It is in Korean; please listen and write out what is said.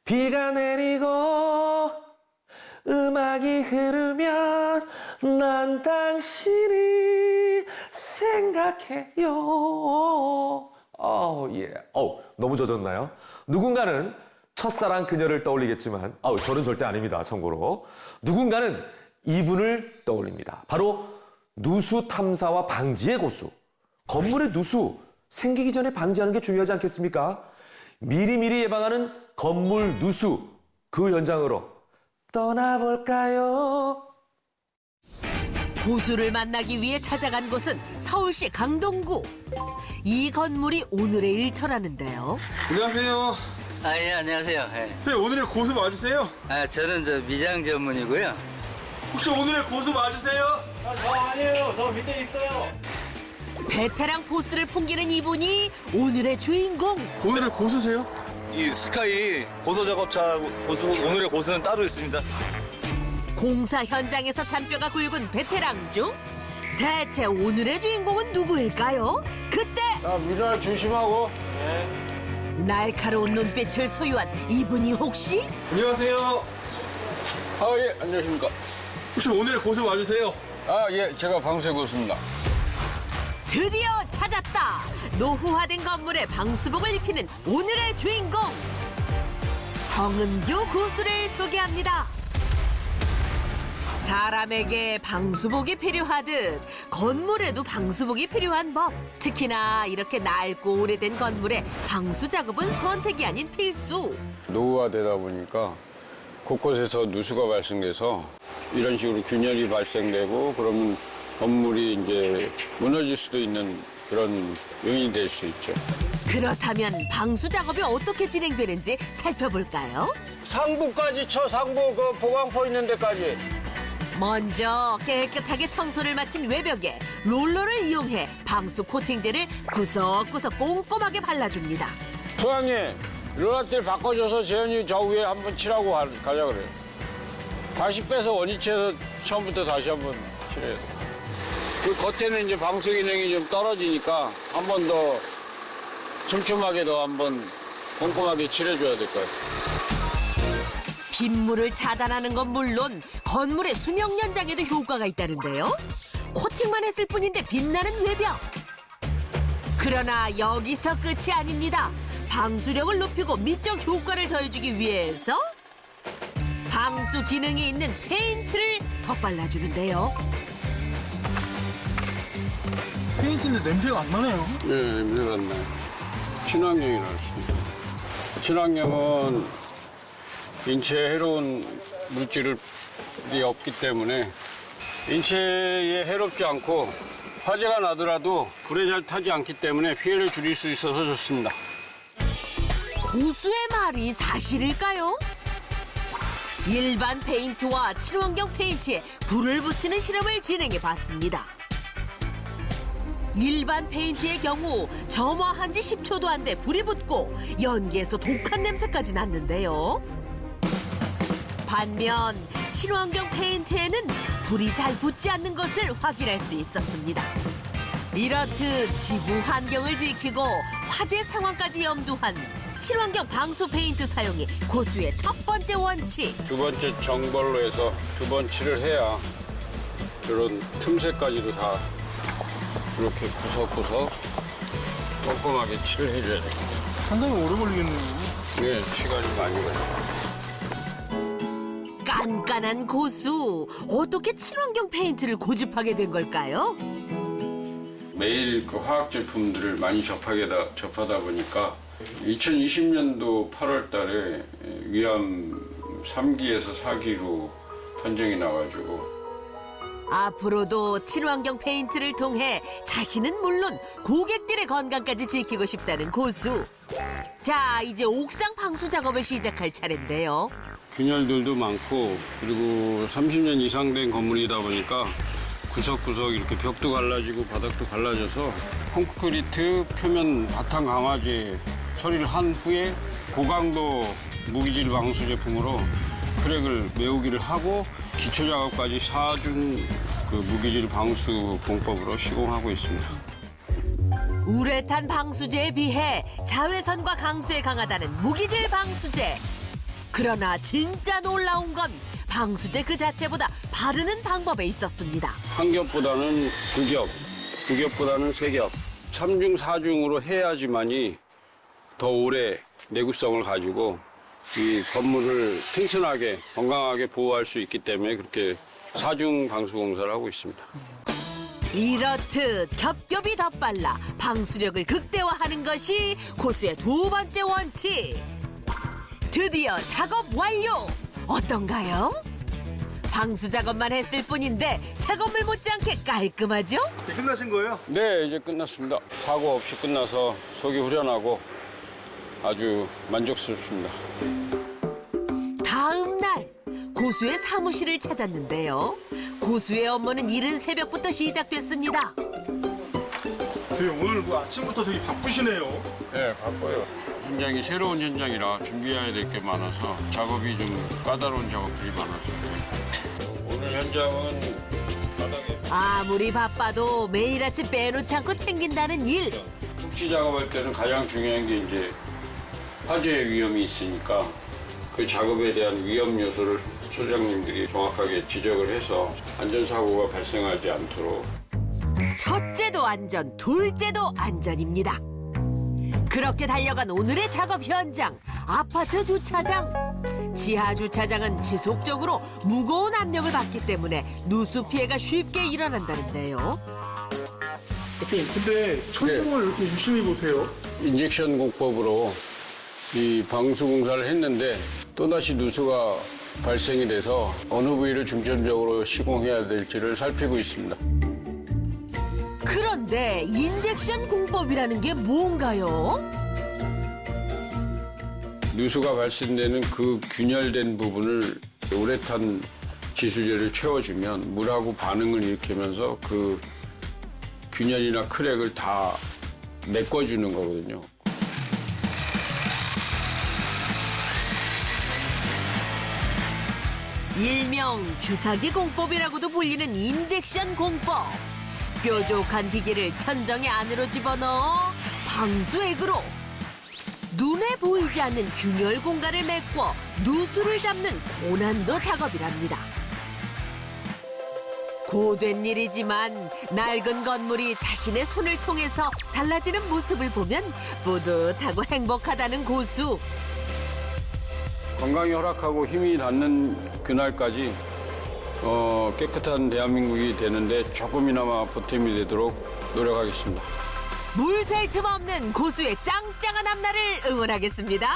비가 내리고 음악이 흐르면 난 당신이 생각해요. 예. 너무 젖었나요? 누군가는 첫사랑 그녀를 떠올리겠지만, 저는 절대 아닙니다, 참고로. 누군가는 이분을 떠올립니다. 바로 누수 탐사와 방지의 고수. 건물의 누수 생기기 전에 방지하는 게 중요하지 않겠습니까? 미리미리 예방하는 건물 누수, 그 현장으로 떠나볼까요? 고수를 만나기 위해 찾아간 곳은 서울시 강동구. 이 건물이 오늘의 일터라는데요. 안녕하세요. 예, 안녕하세요. 예. 네, 오늘의 고수 맞으세요? 저는 저 미장 전문이고요. 혹시 오늘의 고수 맞으세요? 베테랑 포스를 풍기는 이분이 오늘의 주인공. 오늘의 고수세요? 이 스카이 고소 작업차 고수 오늘의 고수는 따로 있습니다. 공사 현장에서 잔뼈가 굵은 베테랑 중 대체 오늘의 주인공은 누구일까요? 그때 자, 미라 조심하고. 날카로운 눈빛을 소유한 이분이 혹시 안녕하세요. 아, 예, 안녕하십니까. 혹시 오늘의 고수 맞으세요? 아, 예, 제가 방수해 고수입니다. 드디어 찾았다. 노후화된 건물에 방수복을 입히는 오늘의 주인공. 정은교 고수를 소개합니다. 사람에게 방수복이 필요하듯 건물에도 방수복이 필요한 법. 특히나 이렇게 낡고 오래된 건물에 방수 작업은 선택이 아닌 필수. 노후화되다 보니까 곳곳에서 누수가 발생돼서 이런 식으로 균열이 발생되고 그러면 건물이 이제 무너질 수도 있는 그런 요인이 될 수 있죠. 그렇다면 방수 작업이 어떻게 진행되는지 살펴볼까요? 상부까지 쳐, 상부 그 보강포 있는 데까지. 먼저 깨끗하게 청소를 마친 외벽에 롤러를 이용해 방수 코팅제를 구석구석 꼼꼼하게 발라줍니다. 소장님, 롤라티를 바꿔줘서 재현이 저 위에 한번 칠하고 가자 그래요. 다시 빼서 원위치에서 처음부터 다시 한번 칠해야 돼. 그 겉에는 이제 방수 기능이 좀 떨어지니까 한 번 더 촘촘하게 더 한번 꼼꼼하게 칠해줘야 될 것 같아요. 빗물을 차단하는 건 물론 건물의 수명 연장에도 효과가 있다는데요. 코팅만 했을 뿐인데 빛나는 외벽. 그러나 여기서 끝이 아닙니다. 방수력을 높이고 미적 효과를 더해주기 위해서 방수 기능이 있는 페인트를 덧발라주는데요. 페인트인데 냄새가 안 나네요. 네, 냄새가 안 나요. 친환경이라고 했습니다. 친환경은 인체에 해로운 물질이 없기 때문에 인체에 해롭지 않고 화재가 나더라도 불에 잘 타지 않기 때문에 피해를 줄일 수 있어서 좋습니다. 고수의 말이 사실일까요? 일반 페인트와 친환경 페인트에 불을 붙이는 실험을 진행해 봤습니다. 일반 페인트의 경우 점화한 지 10초도 안 돼 불이 붙고 연기에서 독한 냄새까지 났는데요. 반면 친환경 페인트에는 불이 잘 붙지 않는 것을 확인할 수 있었습니다. 이렇듯 지구 환경을 지키고 화재 상황까지 염두한 친환경 방수 페인트 사용이 고수의 첫 번째 원칙. 두 번째 정벌로 해서 두 번 칠을 해야 이런 틈새까지도 다 이렇게 구석구석 꼼꼼하게 칠을 해줘야 됩니다. 상당히 오래 걸리겠네요. 네, 시간이 많이 걸려요. 깐깐한 고수, 어떻게 친환경 페인트를 고집하게 된 걸까요? 매일 그 화학 제품들을 많이 접하다 보니까 2020년도 8월 달에 위암 3기에서 4기로 판정이 나가지고 앞으로도 친환경 페인트를 통해 자신은 물론 고객들의 건강까지 지키고 싶다는 고수. 자, 이제 옥상 방수 작업을 시작할 차례인데요. 균열들도 많고 그리고 30년 이상 된 건물이다 보니까 구석구석 이렇게 벽도 갈라지고 바닥도 갈라져서 콘크리트 표면 바탕 강화제 처리를 한 후에 고강도 무기질 방수 제품으로 크랙을 메우기를 하고 기초 작업까지 4중 그 무기질 방수 공법으로 시공하고 있습니다. 우레탄 방수제에 비해 자외선과 강수에 강하다는 무기질 방수제. 그러나 진짜 놀라운 건 방수제 그 자체보다 바르는 방법에 있었습니다. 한 겹보다는 두 겹, 두 겹보다는 세 겹. 3중, 4중으로 해야지만이 더 오래 내구성을 가지고 이 건물을 튼튼하게, 건강하게 보호할 수 있기 때문에 그렇게 4중 방수 공사를 하고 있습니다. 이렇듯 겹겹이 덧발라 방수력을 극대화하는 것이 고수의 두 번째 원칙. 드디어 작업 완료! 어떤가요? 방수 작업만 했을 뿐인데 새 건물 못지않게 깔끔하죠? 네, 끝나신 거예요? 네, 이제 끝났습니다. 사고 없이 끝나서 속이 후련하고 아주 만족스럽습니다. 다음 날 고수의 사무실을 찾았는데요. 고수의 업무는 이른 새벽부터 시작됐습니다. 네, 오늘 뭐 아침부터 되게 바쁘시네요. 네, 바빠요. 현장이 새로운 현장이라 준비해야 될 게 많아서 작업이 좀 까다로운 작업들이 많았어요. 오늘 현장은 바닥에 아무리 바빠도 매일 아침 빼놓지 않고 챙긴다는 일. tuk지 작업할 때는 가장 중요한 게 이제 화재 위험이 있으니까 그 작업에 대한 위험 요소를 소장님들이 정확하게 지적을 해서 안전사고가 발생하지 않도록. 첫째도 안전, 둘째도 안전입니다. 그렇게 달려간 오늘의 작업 현장, 아파트 주차장. 지하 주차장은 지속적으로 무거운 압력을 받기 때문에 누수 피해가 쉽게 일어난다는데요. 대표님, 근데 천둥을 이렇게 유심히 보세요. 인젝션 공법으로 이 방수 공사를 했는데 또다시 누수가 발생이 돼서 어느 부위를 중점적으로 시공해야 될지를 살피고 있습니다. 그런데 인젝션 공법이라는 게 뭔가요? 누수가 발생되는 그 균열된 부분을 우레탄 지수제를 채워주면 물하고 반응을 일으키면서 그 균열이나 크랙을 다 메꿔주는 거거든요. 일명 주사기 공법이라고도 불리는 인젝션 공법. 뾰족한 기계를 천정의 안으로 집어넣어 방수액으로 눈에 보이지 않는 균열 공간을 메꿔 누수를 잡는 고난도 작업이랍니다. 고된 일이지만 낡은 건물이 자신의 손을 통해서 달라지는 모습을 보면 뿌듯하고 행복하다는 고수. 건강이 허락하고 힘이 닿는 그날까지 깨끗한 대한민국이 되는데 조금이나마 보탬이 되도록 노력하겠습니다. 물 셀 틈 없는 고수의 짱짱한 앞날을 응원하겠습니다.